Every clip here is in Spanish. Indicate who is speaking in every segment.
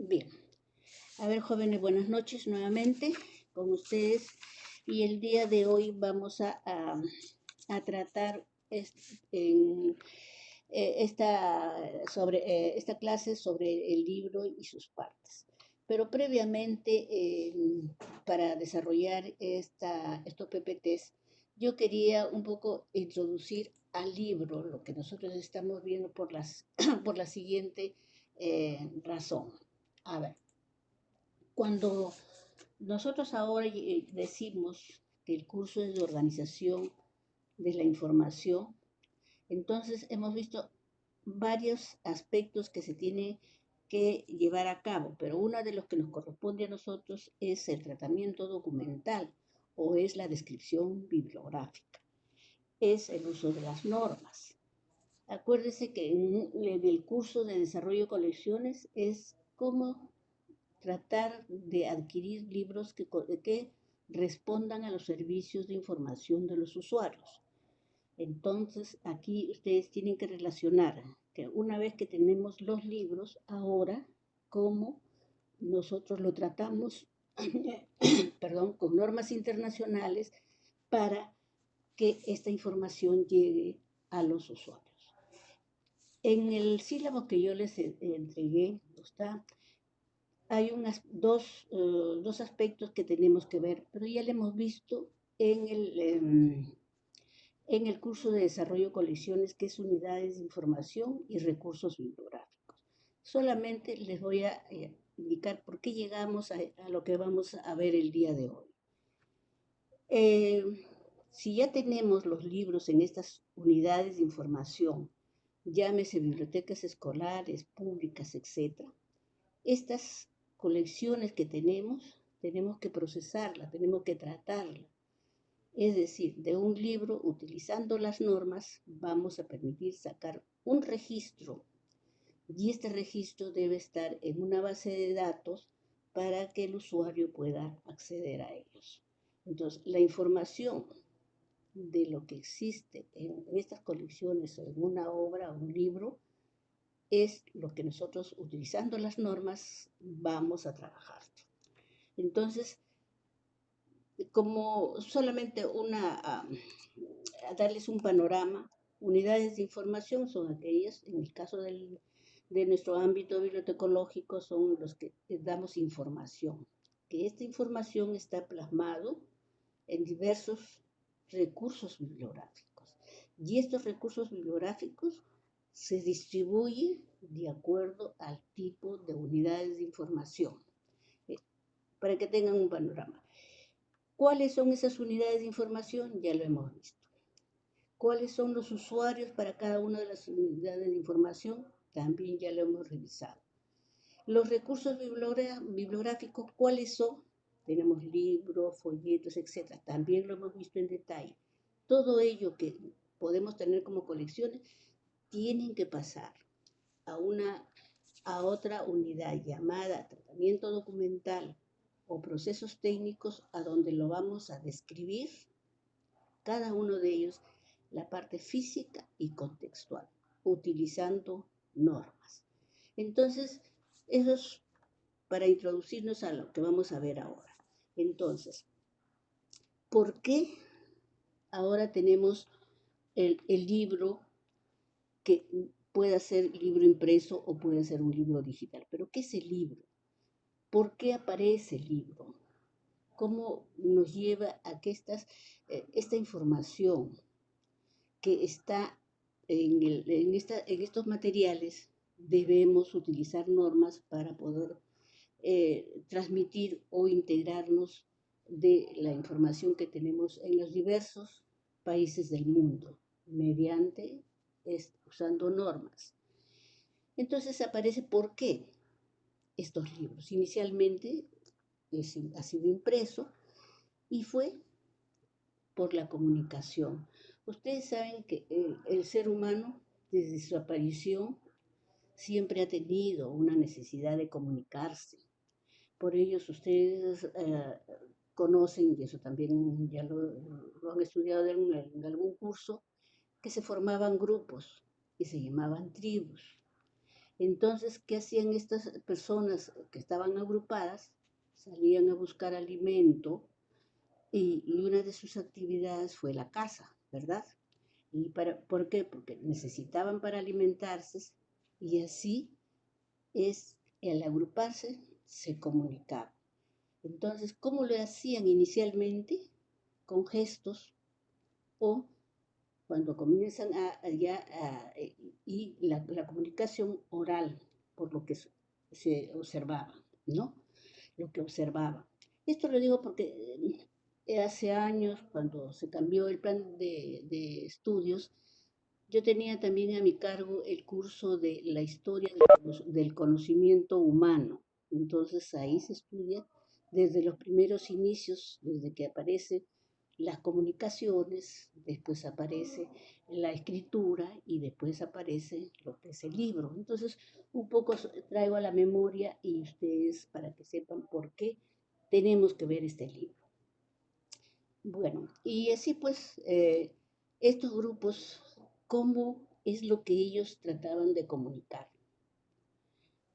Speaker 1: Bien, a ver, jóvenes, buenas noches nuevamente con ustedes. Y el día de hoy vamos a tratar en, esta clase sobre el libro y sus partes. Pero previamente, para desarrollar estos PPTs, yo quería un poco introducir al libro, lo que nosotros estamos viendo por la siguiente razón. A ver, cuando nosotros ahora decimos que el curso es de organización de la información, entonces hemos visto varios aspectos que se tienen que llevar a cabo, pero uno de los que nos corresponde a nosotros es el tratamiento documental o es la descripción bibliográfica, es el uso de las normas. Acuérdese que en el curso de desarrollo de colecciones es cómo tratar de adquirir libros que respondan a los servicios de información de los usuarios. Entonces, aquí ustedes tienen que relacionar que una vez que tenemos los libros, ahora, cómo nosotros lo tratamos, perdón, con normas internacionales para que esta información llegue a los usuarios. En el sílabo que yo les entregué, está hay dos aspectos que tenemos que ver, pero ya lo hemos visto en el curso de desarrollo de colecciones, que es unidades de información y recursos bibliográficos. Solamente les voy a indicar por qué llegamos a lo que vamos a ver el día de hoy. Si ya tenemos los libros en estas unidades de información, llámese bibliotecas escolares, públicas, etc., estas colecciones que tenemos que procesarla, tenemos que tratarla. Es decir, de un libro, utilizando las normas, vamos a permitir sacar un registro y este registro debe estar en una base de datos para que el usuario pueda acceder a ellos. Entonces, la información de lo que existe en estas colecciones o en una obra o un libro es lo que nosotros, utilizando las normas, vamos a trabajar. Entonces, como solamente a darles un panorama, unidades de información son aquellas, en el caso de nuestro ámbito bibliotecológico, son los que damos información, que esta información está plasmado en diversos recursos bibliográficos. Y estos recursos bibliográficos se distribuyen de acuerdo al tipo de unidades de información, para que tengan un panorama. ¿Cuáles son esas unidades de información? Ya lo hemos visto. ¿Cuáles son los usuarios para cada una de las unidades de información? También ya lo hemos revisado. Los recursos bibliográficos, ¿cuáles son? Tenemos libros, folletos, etc. También lo hemos visto en detalle. Todo ello que podemos tener como colecciones tienen que pasar a otra unidad llamada tratamiento documental o procesos técnicos, a donde lo vamos a describir, cada uno de ellos, la parte física y contextual, utilizando normas. Entonces, eso es para introducirnos a lo que vamos a ver ahora. Entonces, ¿por qué ahora tenemos el libro que pueda ser libro impreso o puede ser un libro digital? ¿Pero qué es el libro? ¿Por qué aparece el libro? ¿Cómo nos lleva a que esta información que está en estos materiales, debemos utilizar normas para poder transmitir o integrarnos de la información que tenemos en los diversos países del mundo, usando normas? Entonces aparece por qué estos libros. Inicialmente ha sido impreso y fue por la comunicación. Ustedes saben que el ser humano, desde su aparición, siempre ha tenido una necesidad de comunicarse. Por ello, ustedes conocen, y eso también ya lo han estudiado en algún curso, que se formaban grupos y se llamaban tribus. Entonces, ¿qué hacían estas personas que estaban agrupadas? Salían a buscar alimento y una de sus actividades fue la caza, ¿verdad? ¿Por qué? Porque necesitaban para alimentarse y así es, al agruparse se comunicaban. Entonces, ¿cómo lo hacían inicialmente? Con gestos o cuando comienzan y la comunicación oral, por lo que se observaba, ¿no? Lo que observaba. Esto lo digo porque hace años, cuando se cambió el plan de estudios, yo tenía también a mi cargo el curso de la historia del conocimiento humano. Entonces ahí se estudia desde los primeros inicios, desde que aparecen las comunicaciones, después aparece la escritura y después aparece lo que es el libro. Entonces, un poco traigo a la memoria y ustedes para que sepan por qué tenemos que ver este libro. Bueno, y así pues, estos grupos, ¿cómo es lo que ellos trataban de comunicar?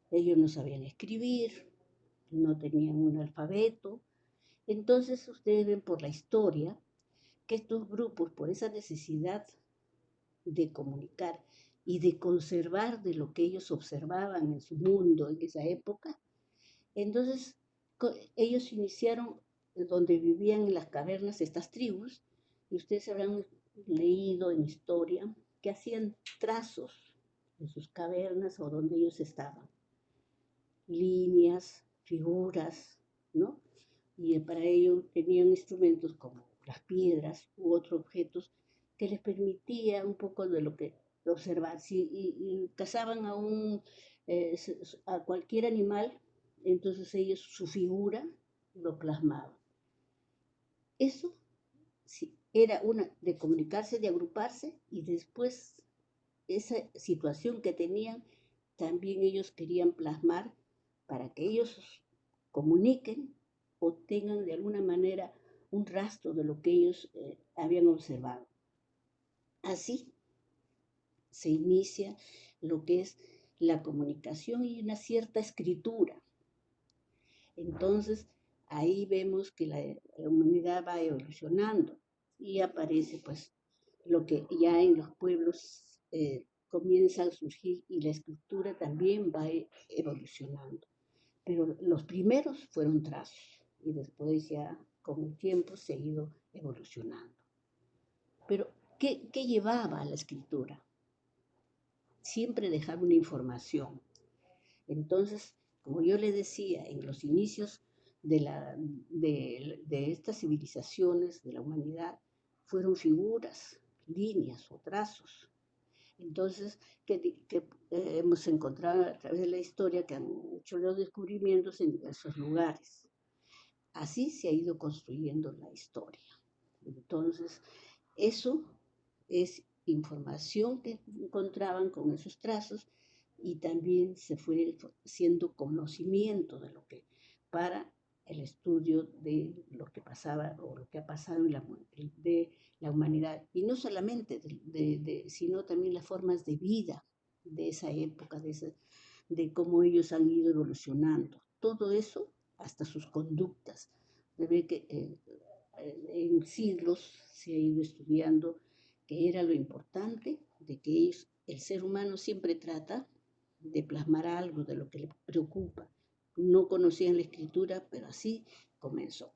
Speaker 1: Ellos no sabían escribir, no tenían un alfabeto. Entonces, ustedes ven por la historia que estos grupos, por esa necesidad de comunicar y de conservar de lo que ellos observaban en su mundo en esa época, entonces ellos iniciaron donde vivían en las cavernas estas tribus, y ustedes habrán leído en historia que hacían trazos en sus cavernas o donde ellos estaban, líneas, figuras, ¿no? Y para ello tenían instrumentos como las piedras u otros objetos que les permitía un poco de lo que observar. Si cazaban a cualquier animal, entonces ellos su figura lo plasmaban. Eso sí, era una de comunicarse, de agruparse, y después esa situación que tenían, también ellos querían plasmar para que ellos comuniquen o tengan de alguna manera un rastro de lo que ellos habían observado. Así se inicia lo que es la comunicación y una cierta escritura. Entonces, ahí vemos que la humanidad va evolucionando y aparece pues lo que ya en los pueblos comienza a surgir y la escritura también va evolucionando. Pero los primeros fueron trazos y después ya con el tiempo se ha ido evolucionando. Pero, ¿qué llevaba a la escritura? Siempre dejar una información. Entonces, como yo le decía, en los inicios de estas civilizaciones de la humanidad fueron figuras, líneas o trazos. Entonces, que hemos encontrado a través de la historia que han hecho los descubrimientos en diversos lugares. Así se ha ido construyendo la historia. Entonces, eso es información que encontraban con esos trazos y también se fue siendo conocimiento de lo que para el estudio de lo que pasaba o lo que ha pasado en de la humanidad. Y no solamente, sino también las formas de vida de esa época, de cómo ellos han ido evolucionando. Todo eso, hasta sus conductas. Se ve que en siglos se ha ido estudiando que era lo importante, de que el ser humano siempre trata de plasmar algo de lo que le preocupa. No conocían la escritura, pero así comenzó.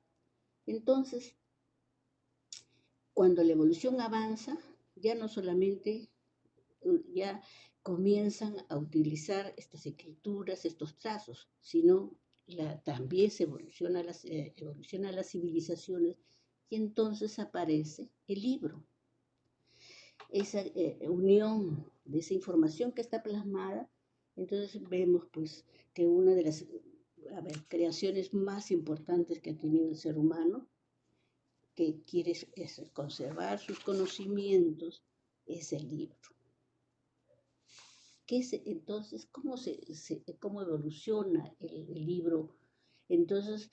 Speaker 1: Entonces, cuando la evolución avanza, ya no solamente ya comienzan a utilizar estas escrituras, estos trazos, sino también se evoluciona las civilizaciones y entonces aparece el libro. Esa unión de esa información que está plasmada, entonces vemos pues que una de las creaciones más importantes que ha tenido el ser humano, que quiere conservar sus conocimientos, es el libro. Entonces, ¿cómo evoluciona el libro? Entonces,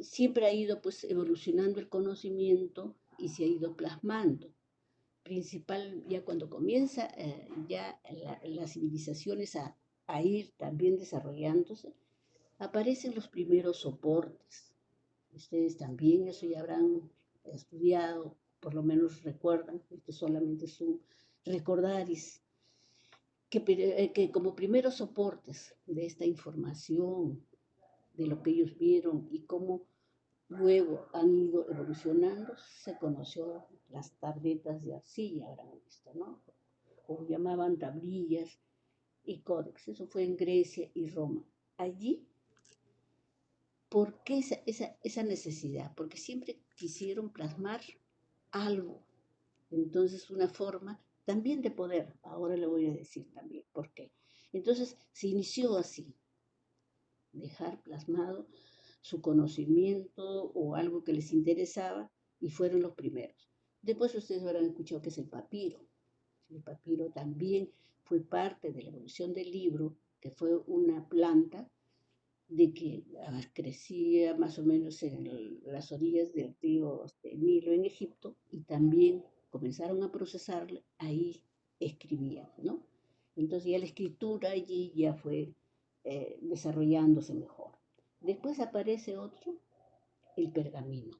Speaker 1: siempre ha ido pues evolucionando el conocimiento y se ha ido plasmando. principal, ya cuando comienza ya las civilizaciones a ir también desarrollándose, aparecen los primeros soportes. Ustedes también eso ya habrán estudiado, por lo menos recuerdan, esto solamente es un recordaris, que como primeros soportes de esta información, de lo que ellos vieron y cómo luego han ido evolucionando, se conoció las tabletas de arcilla, habrán visto, ¿no? O llamaban tablillas y códex. Eso fue en Grecia y Roma. Allí, ¿por qué esa necesidad? Porque siempre quisieron plasmar algo. Entonces, una forma también de poder. Ahora le voy a decir también por qué. Entonces, se inició así, dejar plasmado su conocimiento o algo que les interesaba y fueron los primeros. Después ustedes habrán escuchado que es el papiro. El papiro también fue parte de la evolución del libro, que fue una planta de que crecía más o menos en las orillas del río Nilo en Egipto y también comenzaron a procesarla, ahí escribían, ¿no? Entonces ya la escritura allí ya fue desarrollándose mejor. Después aparece otro, el pergamino.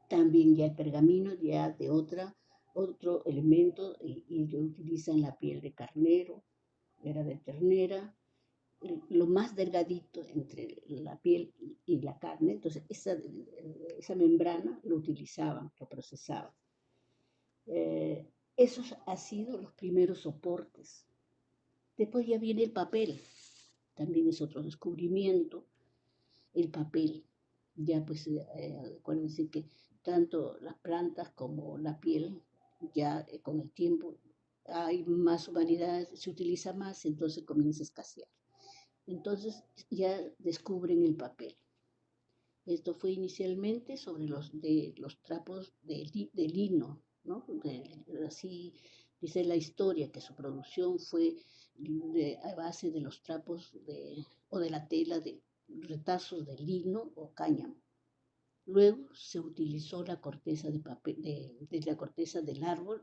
Speaker 1: También ya el pergamino ya de otro elemento y lo utilizan la piel de carnero, era de ternera, lo más delgadito entre la piel y la carne, entonces esa membrana lo utilizaban, lo procesaban. Esos han sido los primeros soportes. Después ya viene el papel, también es otro descubrimiento, el papel. Ya pues acuérdense que tanto las plantas como la piel, ya con el tiempo hay más humanidad, se utiliza más, entonces comienza a escasear. Entonces ya descubren el papel. Esto fue inicialmente sobre los trapos de lino, ¿no? Así dice la historia, que su producción fue a base de los trapos o de la tela de retazos de lino o cáñamo. Luego se utilizó la corteza de papel, de la corteza del árbol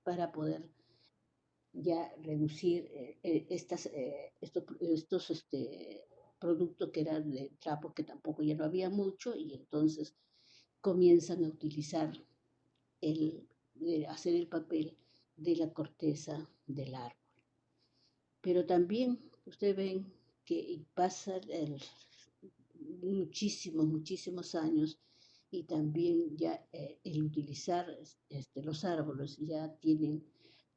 Speaker 1: para poder ya reducir estos productos que eran de trapos que tampoco ya no había mucho y entonces comienzan a utilizar hacer el papel de la corteza del árbol. Pero también ustedes ven que pasan muchísimos años y también ya el utilizar los árboles ya tienen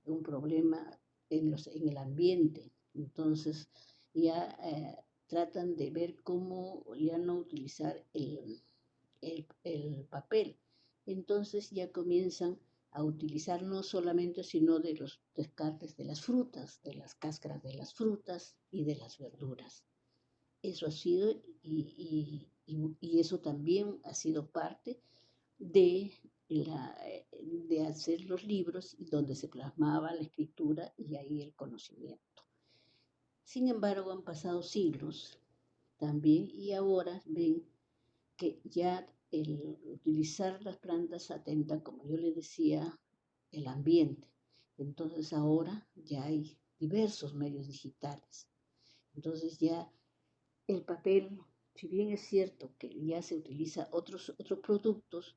Speaker 1: un problema en el ambiente. Entonces ya tratan de ver cómo ya no utilizar el papel. Entonces ya comienzan a utilizar no solamente, sino de los descartes de las frutas, de las cáscaras de las frutas y de las verduras. Eso ha sido, y eso también ha sido parte de, de hacer los libros donde se plasmaba la escritura y ahí el conocimiento. Sin embargo, han pasado siglos también y ahora ven que ya el utilizar las plantas atenta, como yo les decía, el ambiente. Entonces ahora ya hay diversos medios digitales. Entonces ya el papel, si bien es cierto que ya se utiliza otros productos,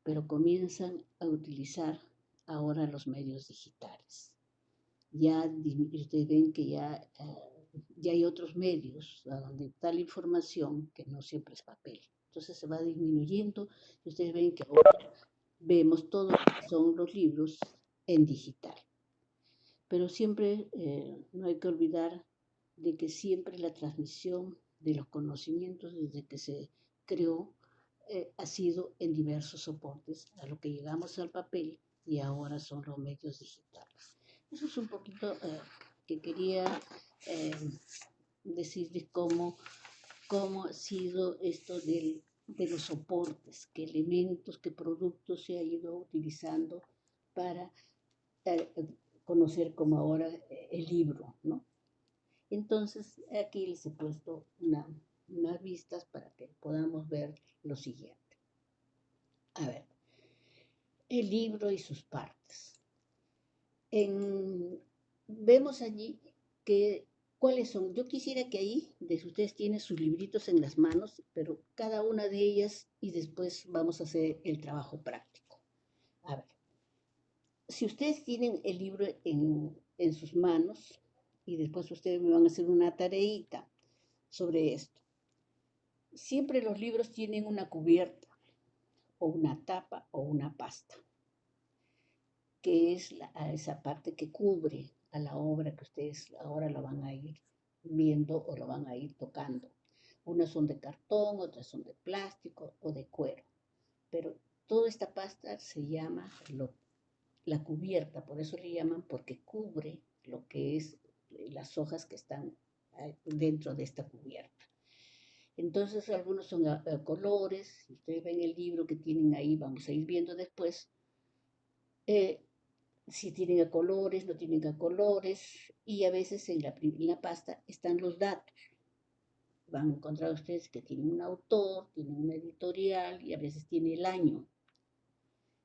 Speaker 1: pero comienzan a utilizar ahora los medios digitales. Ya ustedes ven que ya hay otros medios a donde está la información que no siempre es papel. Entonces se va disminuyendo y ustedes ven que ahora vemos todo lo que son los libros en digital. Pero siempre no hay que olvidar de que siempre la transmisión de los conocimientos desde que se creó ha sido en diversos soportes, a lo que llegamos al papel y ahora son los medios digitales. Eso es un poquito que quería eh, decirles cómo ha sido esto de los soportes, qué elementos, qué productos se ha ido utilizando para conocer como ahora el libro, ¿no? Entonces, aquí les he puesto unas vistas para que podamos ver lo siguiente. A ver, el libro y sus partes. Vemos allí que cuáles son. Yo quisiera que ahí, ustedes tienen sus libritos en las manos, pero cada una de ellas y después vamos a hacer el trabajo práctico. A ver, si ustedes tienen el libro en sus manos y después ustedes me van a hacer una tareita sobre esto. Siempre los libros tienen una cubierta o una tapa o una pasta, que es esa parte que cubre a la obra que ustedes ahora la van a ir viendo o lo van a ir tocando. Unas son de cartón, otras son de plástico o de cuero, pero toda esta pasta se llama la cubierta, por eso le llaman, porque cubre lo que es las hojas que están dentro de esta cubierta. Entonces algunos son colores, si ustedes ven el libro que tienen ahí, vamos a ir viendo después, si tienen a colores, no tienen a colores, y a veces en la pasta están los datos. Van a encontrar ustedes que tienen un autor, tienen una editorial y a veces tiene el año.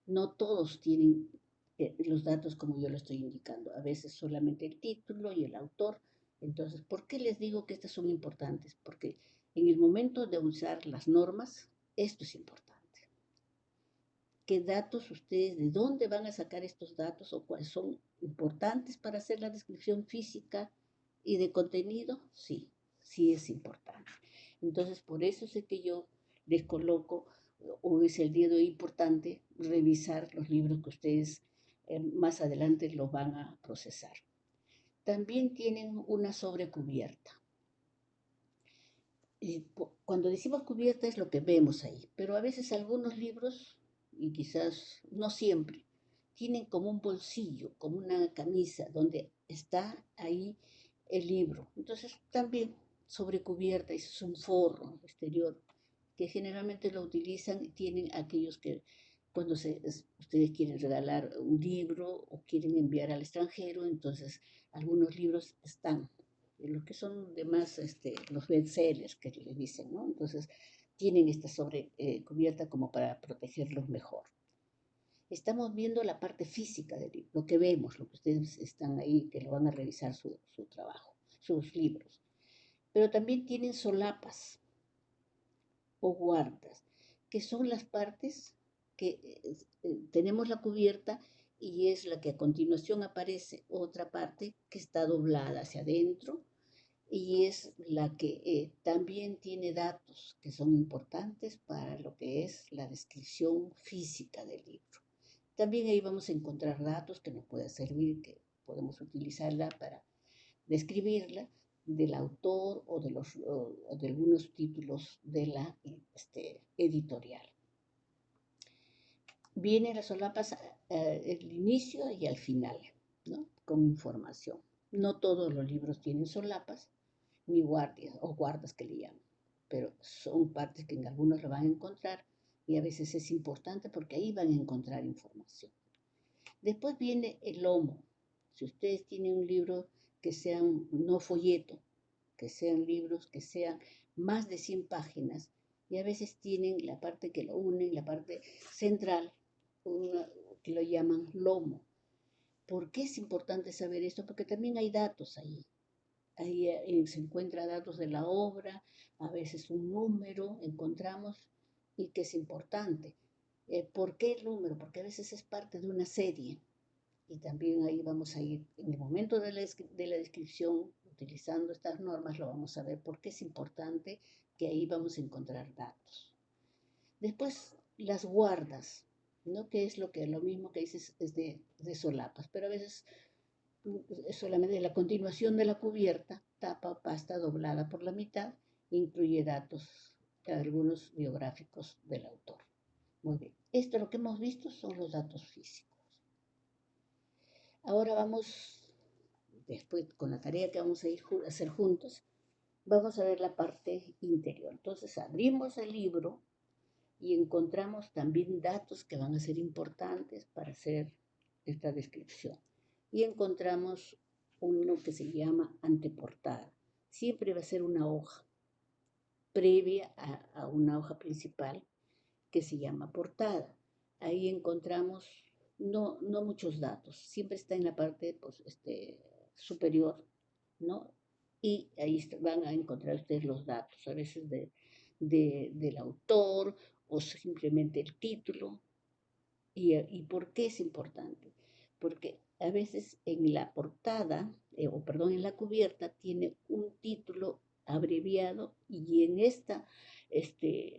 Speaker 1: No todos tienen los datos como yo lo estoy indicando, a veces solamente el título y el autor. Entonces, ¿por qué les digo que estas son importantes? Porque en el momento de usar las normas, esto es importante. ¿Qué datos ustedes, de dónde van a sacar estos datos o cuáles son importantes para hacer la descripción física y de contenido? Sí, sí es importante. Entonces, por eso es que yo les coloco, o es el día de hoy importante, revisar los libros que ustedes más adelante los van a procesar. También tienen una sobrecubierta. Cuando decimos cubierta es lo que vemos ahí, pero a veces algunos libros, y quizás no siempre, tienen como un bolsillo, como una camisa, donde está ahí el libro. Entonces también sobrecubierta, eso es un forro exterior, que generalmente lo utilizan y tienen aquellos que cuando ustedes quieren regalar un libro o quieren enviar al extranjero, entonces algunos libros están los que son de más, los bestsellers que le dicen, ¿no? Entonces, tienen esta sobrecubierta como para protegerlos mejor. Estamos viendo la parte física del libro, lo que vemos, lo que ustedes están ahí, que lo van a revisar su trabajo, sus libros. Pero también tienen solapas o guardas, que son las partes que tenemos la cubierta y es la que a continuación aparece otra parte que está doblada hacia adentro y es la que también tiene datos que son importantes para lo que es la descripción física del libro. También ahí vamos a encontrar datos que nos pueden servir, que podemos utilizarla para describirla del autor o de algunos títulos de la editorial. Viene las solapas el inicio y al final, ¿no? Con información. No todos los libros tienen solapas, ni guardias o guardas que le llaman, pero son partes que en algunos lo van a encontrar y a veces es importante porque ahí van a encontrar información. Después viene el lomo. Si ustedes tienen un libro que sean no folleto, que sean libros que sean más de 100 páginas y a veces tienen la parte que lo unen, la parte central, que lo llaman lomo. ¿Por qué es importante saber esto? Porque también hay datos ahí. Ahí se encuentran datos de la obra, a veces un número encontramos y que es importante. ¿Por qué el número? Porque a veces es parte de una serie y también ahí vamos a ir, en el momento de la descripción, utilizando estas normas, lo vamos a ver porque es importante que ahí vamos a encontrar datos. Después, las guardas, ¿no? Que es lo mismo que dices es de solapas, pero a veces solamente la continuación de la cubierta, tapa o pasta doblada por la mitad, incluye datos, algunos biográficos del autor. Muy bien, esto lo que hemos visto son los datos físicos. Ahora vamos, después con la tarea que vamos a ir a hacer juntos, vamos a ver la parte interior. Entonces abrimos el libro y encontramos también datos que van a ser importantes para hacer esta descripción. Y encontramos uno que se llama anteportada. Siempre va a ser una hoja previa a una hoja principal que se llama portada. ahí encontramos no muchos datos, siempre está en la parte pues, superior, ¿no? Y ahí van a encontrar ustedes los datos, a veces del autor o simplemente el título. ¿Y por qué es importante? Porque a veces en la portada, o perdón, en la cubierta tiene un título abreviado y en esta en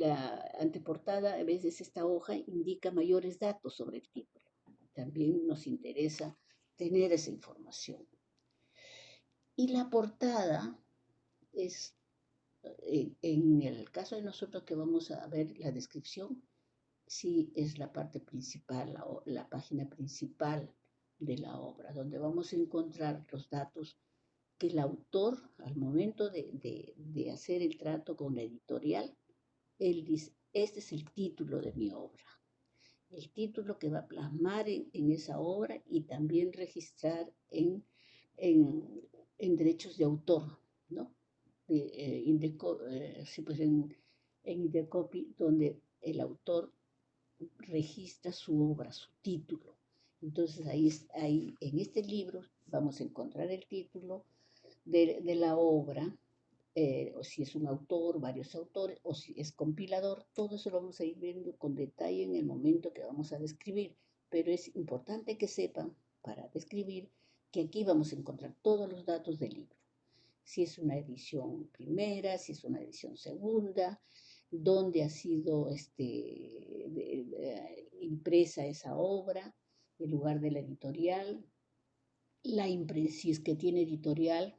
Speaker 1: la anteportada, a veces esta hoja indica mayores datos sobre el título. También nos interesa tener esa información. Y la portada es, en el caso de nosotros que vamos a ver la descripción, sí es la parte principal, la página principal de la obra, donde vamos a encontrar los datos que el autor, al momento de hacer el trato con la editorial, él dice, este es el título de mi obra, el título que va a plasmar en esa obra y también registrar en, en derechos de autor, ¿no? Sí, pues en Indecopy, donde el autor registra su obra, su título. Entonces ahí en este libro vamos a encontrar el título de la obra, o si es un autor, varios autores, o si es compilador, todo eso lo vamos a ir viendo con detalle en el momento que vamos a describir. Pero es importante que sepan, para describir, que aquí vamos a encontrar todos los datos del libro. Si es una edición primera, si es una edición segunda, dónde ha sido impresa esa obra, el lugar de la editorial, si es que tiene editorial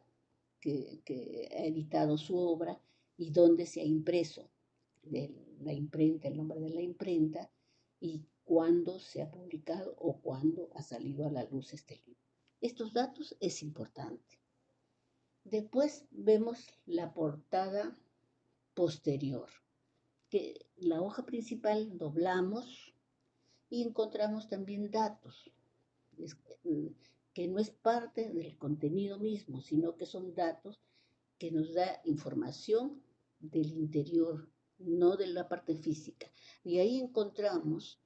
Speaker 1: que ha editado su obra y dónde se ha impreso, de la imprenta, el nombre de la imprenta y cuándo se ha publicado o cuándo ha salido a la luz este libro. Estos datos es importante. Después vemos la portada posterior, que la hoja principal doblamos y encontramos también datos, que no es parte del contenido mismo, sino que son datos que nos da información del interior, no de la parte física. Y ahí encontramos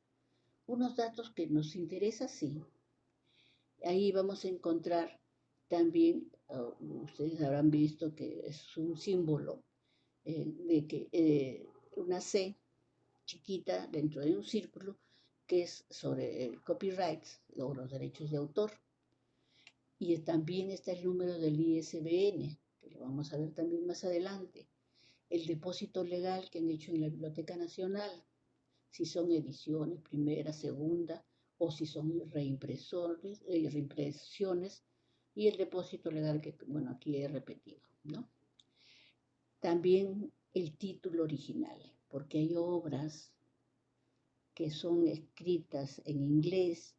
Speaker 1: unos datos que nos interesan, sí. Ahí vamos a encontrar también, ustedes habrán visto que es un símbolo de que una C chiquita dentro de un círculo que es sobre el copyright o los derechos de autor. Y también está el número del ISBN, que lo vamos a ver también más adelante. El depósito legal que han hecho en la Biblioteca Nacional, si son ediciones, primera, segunda, o si son reimpresiones, y el depósito legal que, bueno, aquí he repetido, ¿no? También el título original, porque hay obras que son escritas en inglés,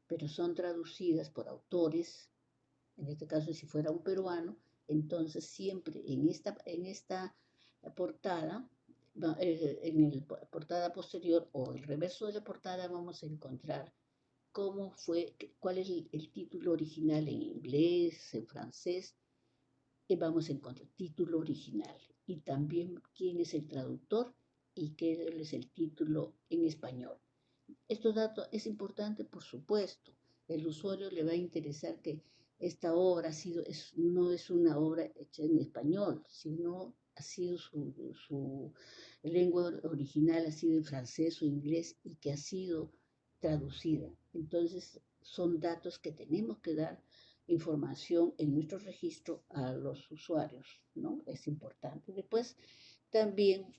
Speaker 1: pero son traducidas por autores, en este caso si fuera un peruano, entonces siempre en esta portada, en la portada posterior o el reverso de la portada vamos a encontrar cuál es el título original en inglés, en francés, y vamos a encontrar título original y también quién es el traductor y qué es el título en español. Estos datos es importante, por supuesto. El usuario le va a interesar que esta obra no es una obra hecha en español, sino ha sido su lengua original, ha sido en francés o inglés y que ha sido traducida. Entonces, son datos que tenemos que dar información en nuestro registro a los usuarios, ¿no? Es importante. Después, también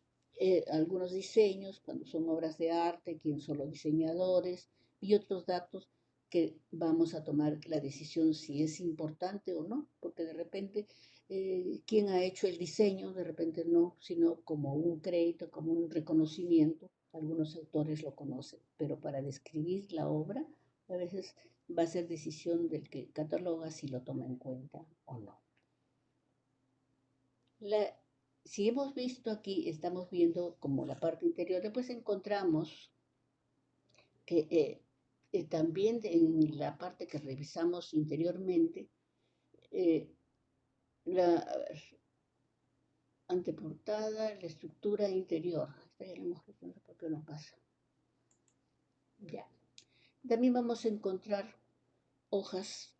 Speaker 1: algunos diseños, cuando son obras de arte, quién son los diseñadores y otros datos que vamos a tomar la decisión si es importante o no, porque de repente quién ha hecho el diseño, de repente no, sino como un crédito, como un reconocimiento. Algunos autores lo conocen, pero para describir la obra a veces va a ser decisión del que cataloga si lo toma en cuenta o no. Si hemos visto aquí, estamos viendo como la parte interior, después encontramos que también en la parte que revisamos interiormente, eh, la anteportada, la estructura interior. Esta ya la hemos visto, no sé por qué no pasa. Ya. También vamos a encontrar hojas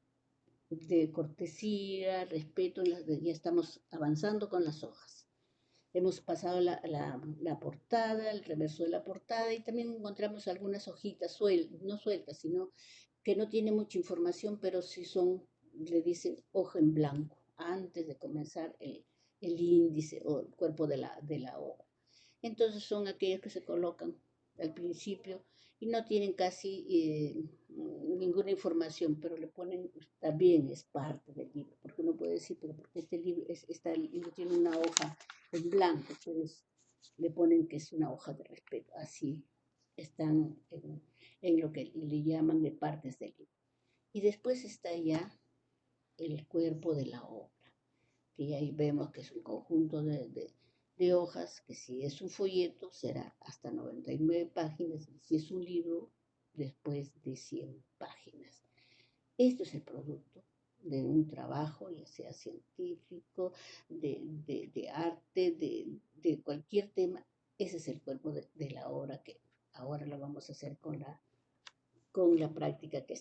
Speaker 1: de cortesía, respeto, ya estamos avanzando con las hojas. Hemos pasado la portada, el reverso de la portada y también encontramos algunas hojitas no sueltas, sino que no tiene mucha información, pero sí son, le dicen hoja en blanco, antes de comenzar el índice o el cuerpo de la obra. Entonces son aquellas que se colocan al principio y no tienen casi ninguna información, pero le ponen, también es parte del libro, porque uno puede decir, pero porque este libro tiene una hoja en blanco, entonces le ponen que es una hoja de respeto, así están en lo que le llaman de partes del libro. Y después está ya el cuerpo de la obra, que ahí vemos que es un conjunto de hojas, que si es un folleto será hasta 99 páginas, y si es un libro, después de 100 páginas. Esto es el producto de un trabajo, ya sea científico, de arte, de cualquier tema. Ese es el cuerpo de la obra que ahora lo vamos a hacer con la práctica que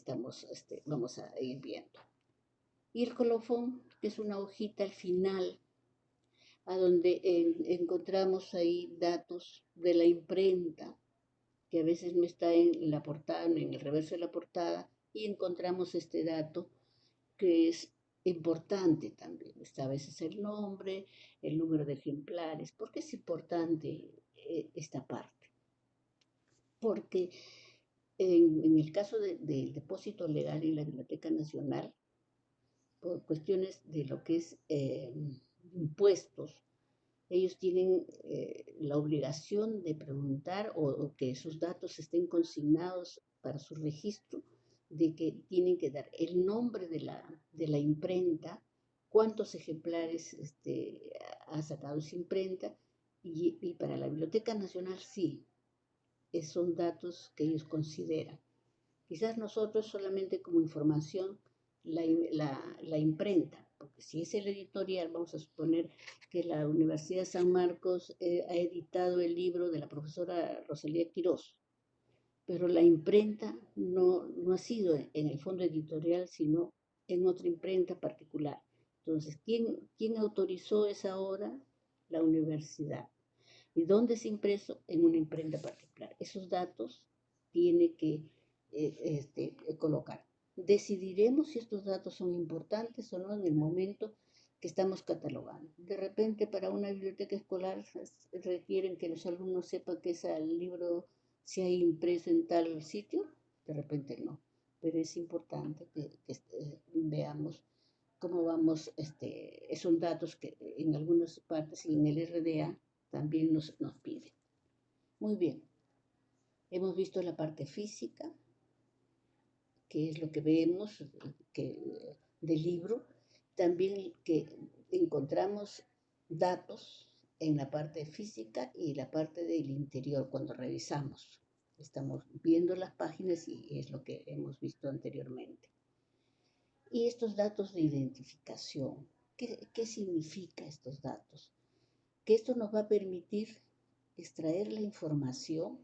Speaker 1: vamos a ir viendo. Y el colofón, que es una hojita al final, a donde encontramos ahí datos de la imprenta, que a veces no está en la portada, en el reverso de la portada, y encontramos este dato que es importante también. Está a veces el nombre, el número de ejemplares. ¿Por qué es importante esta parte? Porque en el caso del depósito legal en la Biblioteca Nacional, por cuestiones de lo que es impuestos, ellos tienen la obligación de preguntar o que sus datos estén consignados para su registro, de que tienen que dar el nombre de la imprenta, cuántos ejemplares ha sacado esa imprenta, y para la Biblioteca Nacional sí, son datos que ellos consideran. Quizás nosotros solamente como información la imprenta, porque si es el editorial, vamos a suponer que la Universidad de San Marcos ha editado el libro de la profesora Rosalía Quirós, pero la imprenta no ha sido en el fondo editorial, sino en otra imprenta particular. Entonces, ¿quién autorizó esa obra? La universidad. ¿Y dónde se impreso? En una imprenta particular. Esos datos tiene que colocar. Decidiremos si estos datos son importantes o no en el momento que estamos catalogando. De repente, para una biblioteca escolar requieren que los alumnos sepan que ese libro se ha impreso en tal sitio, de repente no. Pero es importante que veamos cómo vamos, son datos que en algunas partes y en el RDA también nos pide. Muy bien, hemos visto la parte física, que es lo que vemos del libro. También que encontramos datos en la parte física y la parte del interior cuando revisamos. Estamos viendo las páginas y es lo que hemos visto anteriormente. Y estos datos de identificación, ¿qué significa estos datos? Que esto nos va a permitir extraer la información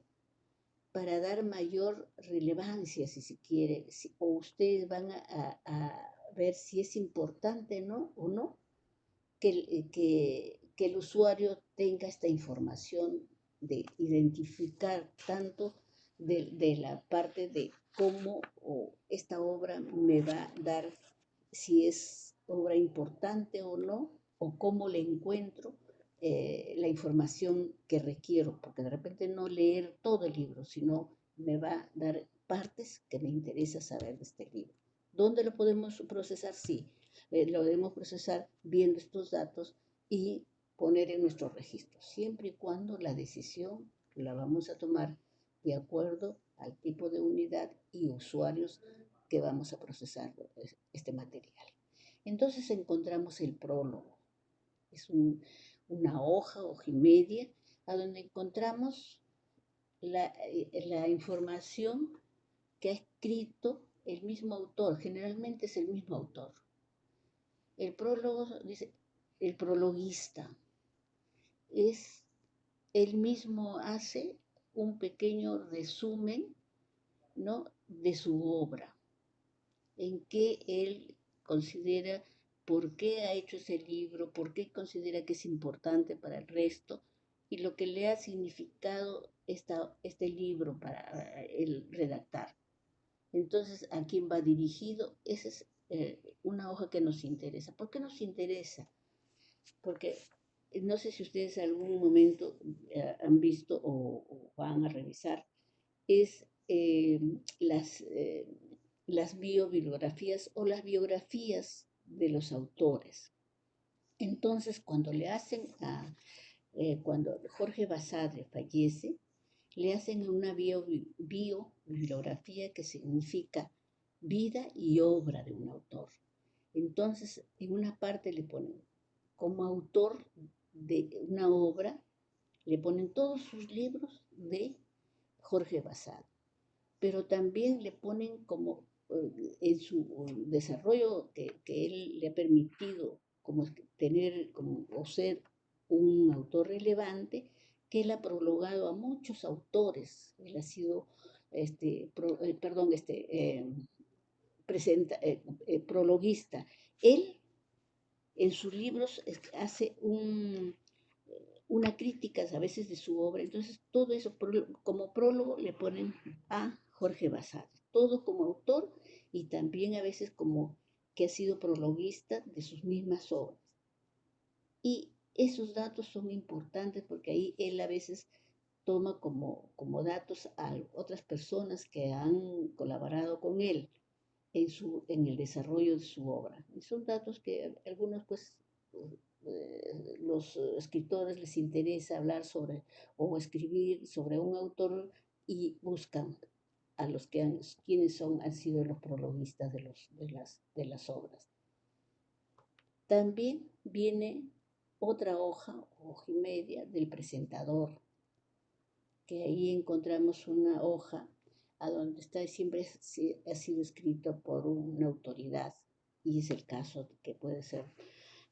Speaker 1: para dar mayor relevancia, si se quiere, o ustedes van a ver si es importante, ¿no? O no, que el usuario tenga esta información de identificar tanto de la parte de cómo esta obra me va a dar si es obra importante o no, o cómo le encuentro la información que requiero, porque de repente no leer todo el libro, sino me va a dar partes que me interesa saber de este libro. ¿Dónde lo podemos procesar? Sí, lo debemos procesar viendo estos datos y poner en nuestro registro, siempre y cuando la decisión la vamos a tomar de acuerdo al tipo de unidad y usuarios que vamos a procesar este material. Entonces encontramos el prólogo. Es una hoja y media, a donde encontramos la información que ha escrito el mismo autor. Generalmente es el mismo autor. El prólogo dice, el prologuista es él mismo hace un pequeño resumen, ¿no?, de su obra, en qué él considera, por qué ha hecho ese libro, por qué considera que es importante para el resto y lo que le ha significado este libro para el redactar. Entonces, ¿a quién va dirigido? Esa es una hoja que nos interesa. ¿Por qué nos interesa? Porque no sé si ustedes en algún momento han visto o van a revisar, es las biobibliografías o las biografías de los autores. Entonces, cuando Jorge Basadre fallece, le hacen una biobibliografía que significa vida y obra de un autor. Entonces, en una parte le ponen como autor de una obra, le ponen todos sus libros de Jorge Basadre, pero también le ponen como en su desarrollo que él le ha permitido como tener como, o ser un autor relevante, que él ha prologado a muchos autores. Él ha sido, perdón, prologuista. Él en sus libros hace una crítica a veces de su obra, entonces todo eso como prólogo le ponen a Jorge Basadre, todo como autor y también a veces como que ha sido prologuista de sus mismas obras. Y esos datos son importantes porque ahí él a veces toma como datos a otras personas que han colaborado con él en el desarrollo de su obra. Y son datos que algunos, pues, los escritores les interesa hablar sobre o escribir sobre un autor y buscan a los que quienes han sido los prologuistas de las obras. También viene otra hoja y media del presentador, que ahí encontramos una hoja a donde está siempre ha sido escrito por una autoridad, y es el caso que puede ser,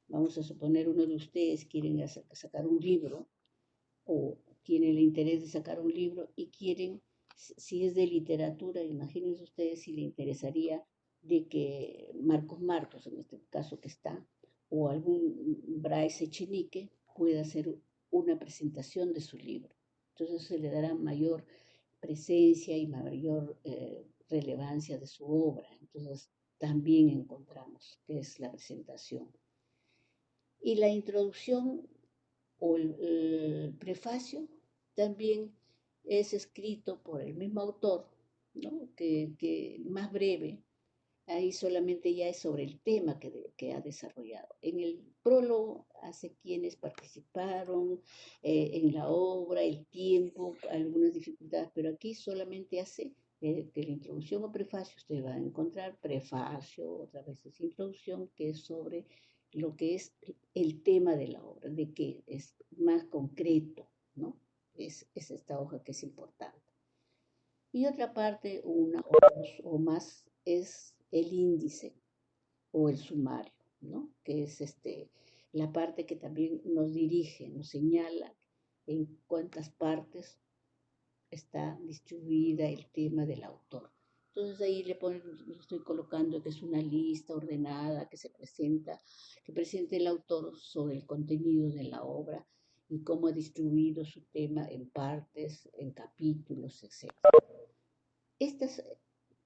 Speaker 1: vamos a suponer, uno de ustedes quieren sacar un libro o tienen el interés de sacar un libro y quieren, si es de literatura, imagínense ustedes si le interesaría de que Marcos, en este caso que está, o algún Bryce Echenique pueda hacer una presentación de su libro. Entonces se le dará mayor presencia y mayor relevancia de su obra. Entonces también encontramos que es la presentación. Y la introducción o el prefacio también es escrito por el mismo autor, ¿no?, que más breve. Ahí solamente ya es sobre el tema que ha desarrollado. En el prólogo hace quienes participaron en la obra, el tiempo, algunas dificultades, pero aquí solamente hace de la introducción o prefacio. Usted va a encontrar prefacio, otra vez es introducción, que es sobre lo que es el tema de la obra, de que es más concreto, ¿no? Es esta hoja que es importante. Y otra parte, una o dos o más, es el índice o el sumario, ¿no?, que es la parte que también nos dirige, nos señala en cuántas partes está distribuida el tema del autor. Entonces ahí le estoy colocando que es una lista ordenada que que presenta el autor sobre el contenido de la obra y cómo ha distribuido su tema en partes, en capítulos, etc. Estas,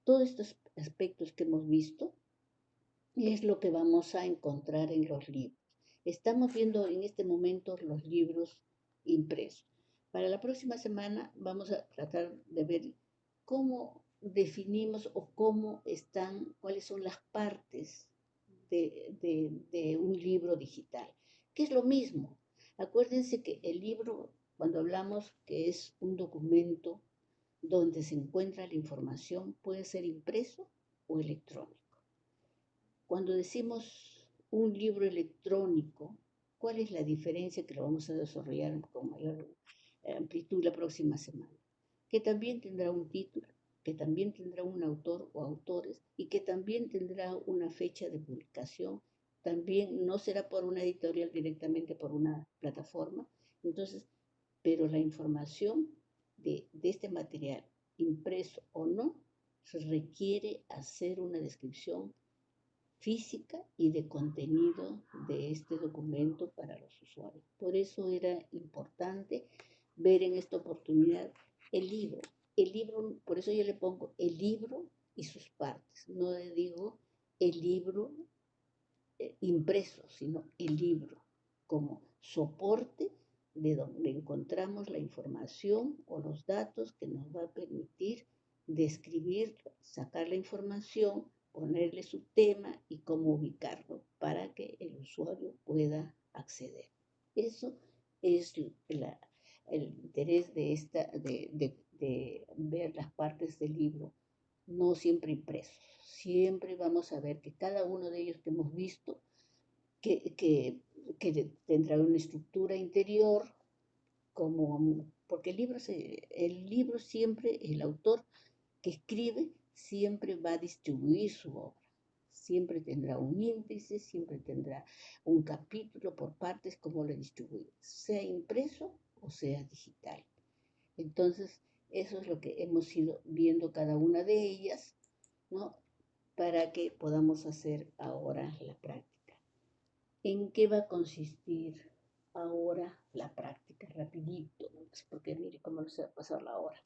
Speaker 1: todos estos aspectos que hemos visto es lo que vamos a encontrar en los libros. Estamos viendo en este momento los libros impresos. Para la próxima semana vamos a tratar de ver cómo definimos o cuáles son las partes de un libro digital, que es lo mismo. Acuérdense que el libro, cuando hablamos que es un documento donde se encuentra la información, puede ser impreso o electrónico. Cuando decimos un libro electrónico, ¿cuál es la diferencia que lo vamos a desarrollar con mayor amplitud la próxima semana? Que también tendrá un título, que también tendrá un autor o autores y que también tendrá una fecha de publicación. También no será por una editorial directamente, por una plataforma. Entonces, pero la información de este material, impreso o no, se requiere hacer una descripción física y de contenido de este documento para los usuarios. Por eso era importante ver en esta oportunidad el libro. El libro, por eso yo le pongo el libro y sus partes. No le digo el libro impreso, sino el libro como soporte de donde encontramos la información o los datos que nos va a permitir describir, sacar la información, ponerle su tema y cómo ubicarlo para que el usuario pueda acceder. Eso es el interés de ver las partes del libro, no siempre impresos. Siempre vamos a ver que cada uno de ellos que hemos visto, que tendrá una estructura interior, porque el libro siempre, el autor que escribe, siempre va a distribuir su obra. Siempre tendrá un índice, siempre tendrá un capítulo por partes, como lo distribuye, sea impreso o sea digital. Entonces, eso es lo que hemos ido viendo cada una de ellas, ¿no? Para que podamos hacer ahora la práctica. ¿En qué va a consistir ahora la práctica? Rapidito, porque mire cómo se va a pasar la hora.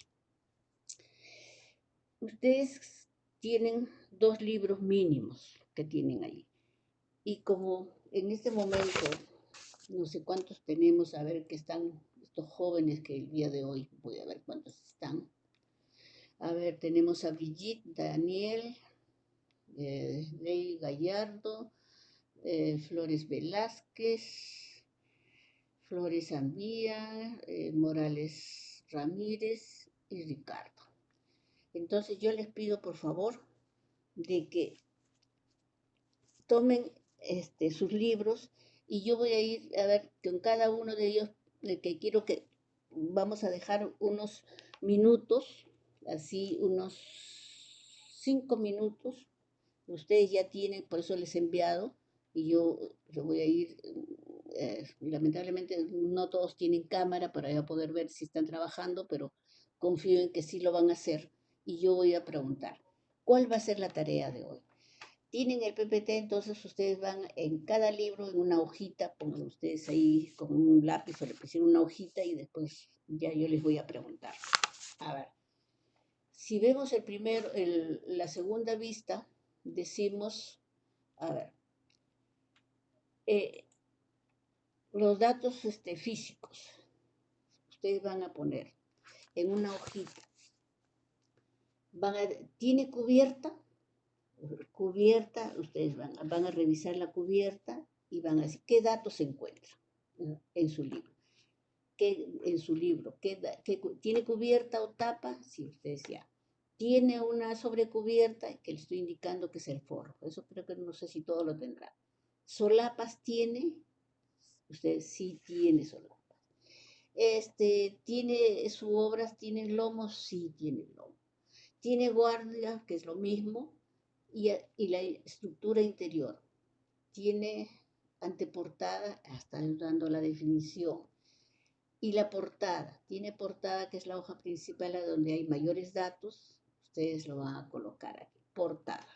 Speaker 1: Ustedes tienen 2 libros mínimos que tienen ahí. Y como en este momento, no sé cuántos tenemos, a ver que están estos jóvenes que el día de hoy, voy a ver cuántos están. A ver, tenemos a Brigitte, Daniel, Ley Gallardo, Flores Velázquez, Flores Ambía, Morales Ramírez y Ricardo. Entonces yo les pido por favor de que tomen sus libros y yo voy a ir a ver con cada uno de ellos, que quiero que vamos a dejar unos minutos, así unos 5 minutos. Ustedes ya tienen, por eso les he enviado y yo voy a ir, lamentablemente no todos tienen cámara para ya poder ver si están trabajando, pero confío en que sí lo van a hacer y yo voy a preguntar, ¿cuál va a ser la tarea de hoy? Tienen el PPT, entonces ustedes van en cada libro, en una hojita, pongan ustedes ahí con un lápiz o le pusieron una hojita y después ya yo les voy a preguntar. A ver, si vemos la segunda vista, decimos, a ver, los datos físicos, ustedes van a poner en una hojita, ¿tiene cubierta? Cubierta, ustedes van a revisar la cubierta y van a decir qué datos se encuentran en su libro. ¿Tiene cubierta o tapa? Si ustedes ya. Tiene una sobrecubierta que le estoy indicando que es el forro. Eso creo que no sé si todo lo tendrá. ¿Solapas tiene? Ustedes sí tiene solapas. ¿Tiene sus obras, tiene lomos? Sí tiene lomo. Tiene guardia, que es lo mismo, y la estructura interior. Tiene anteportada, hasta dando la definición. Y la portada, tiene portada, que es la hoja principal donde hay mayores datos, ustedes lo van a colocar aquí, portada.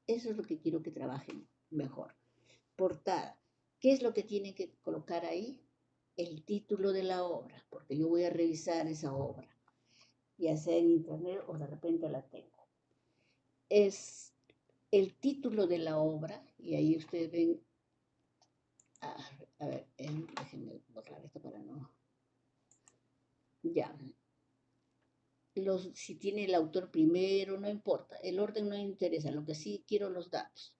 Speaker 1: Eso es lo que quiero que trabajen mejor. Portada. ¿Qué es lo que tienen que colocar ahí? El título de la obra, porque yo voy a revisar esa obra, ya sea en internet o de repente la tengo. Es el título de la obra, y ahí ustedes ven, a ver, déjenme borrar esto para no... Ya. Si tiene el autor primero, no importa, el orden no interesa, lo que sí quiero los datos.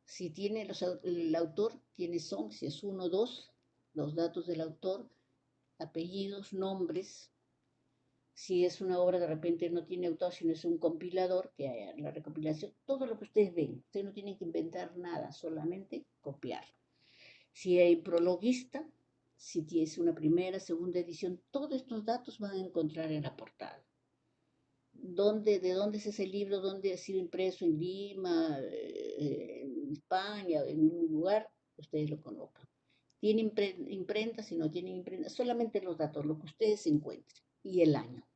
Speaker 1: Si tiene el autor, ¿quiénes son? Si es 1, 2, los datos del autor, apellidos, nombres. Si es una obra, de repente no tiene autor, sino es un compilador, que haya la recopilación, todo lo que ustedes ven. Ustedes no tienen que inventar nada, solamente copiar. Si hay prologuista, si tienes una primera, segunda edición, todos estos datos van a encontrar en la portada. ¿De dónde es ese libro? ¿Dónde ha sido impreso? ¿En Lima? ¿En España? ¿En un lugar? Ustedes lo colocan. ¿Tiene imprenta? Si no tienen imprenta, solamente los datos, lo que ustedes encuentren y el año.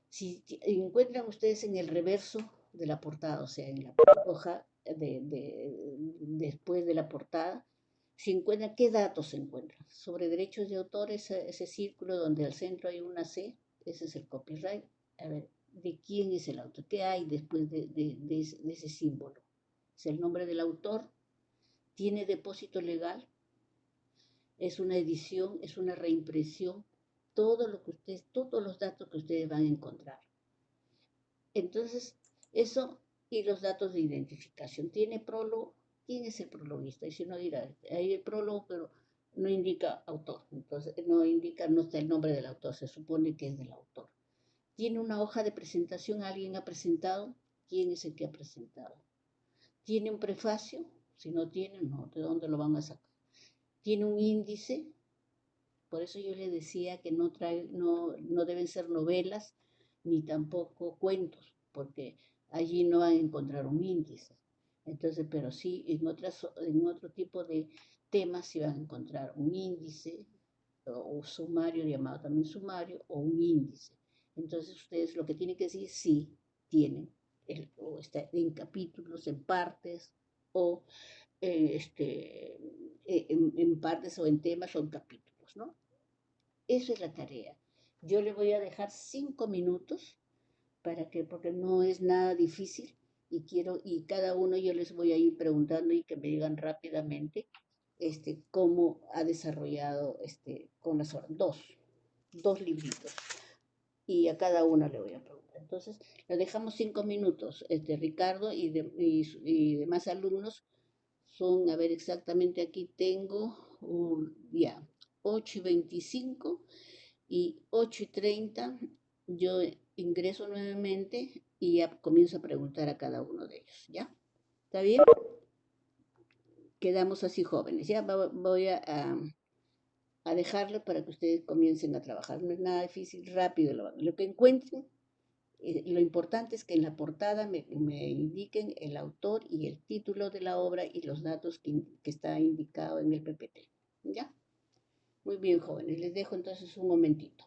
Speaker 1: Si encuentran ustedes en el reverso de la portada, o sea, en la hoja después de la portada, si encuentran, ¿qué datos se encuentran? Sobre derechos de autor, ese círculo donde al centro hay una C, ese es el copyright. A ver, ¿de quién es el autor? ¿Qué hay después de ese símbolo? Es el nombre del autor, tiene depósito legal, es una edición, es una reimpresión, todo lo que ustedes, todos los datos que ustedes van a encontrar. Entonces, eso y los datos de identificación. ¿Tiene prólogo? ¿Quién es el prologuista? Y si no dirá, hay el prólogo, pero no indica autor. Entonces, no indica, no está el nombre del autor, se supone que es del autor. ¿Tiene una hoja de presentación? ¿Alguien ha presentado? ¿Quién es el que ha presentado? ¿Tiene un prefacio? Si no tiene, no, ¿de dónde lo van a sacar? ¿Tiene un índice? Por eso yo le decía que no deben ser novelas ni tampoco cuentos, porque allí no van a encontrar un índice. Entonces, pero sí en otro tipo de temas sí van a encontrar un índice o sumario, llamado también sumario, o un índice. Entonces ustedes lo que tienen que decir sí tienen, o está en capítulos, en partes, o en partes o en temas o en capítulos, ¿no? Eso es la tarea. Yo le voy a dejar 5 minutos para que, porque no es nada difícil y cada uno yo les voy a ir preguntando y que me digan rápidamente cómo ha desarrollado con las horas. Dos libritos. Y a cada uno le voy a preguntar. Entonces, le dejamos 5 minutos, Ricardo y demás alumnos son, a ver, exactamente aquí tengo, ya, 8:25 y 8:30 yo ingreso nuevamente y ya comienzo a preguntar a cada uno de ellos, ¿ya? ¿Está bien? Quedamos así jóvenes, ya voy a dejarlo para que ustedes comiencen a trabajar. No es nada difícil, rápido lo que encuentren. Lo importante es que en la portada me indiquen el autor y el título de la obra y los datos que está indicado en el PPT. ¿Ya? Muy bien, jóvenes. Les dejo entonces un momentito.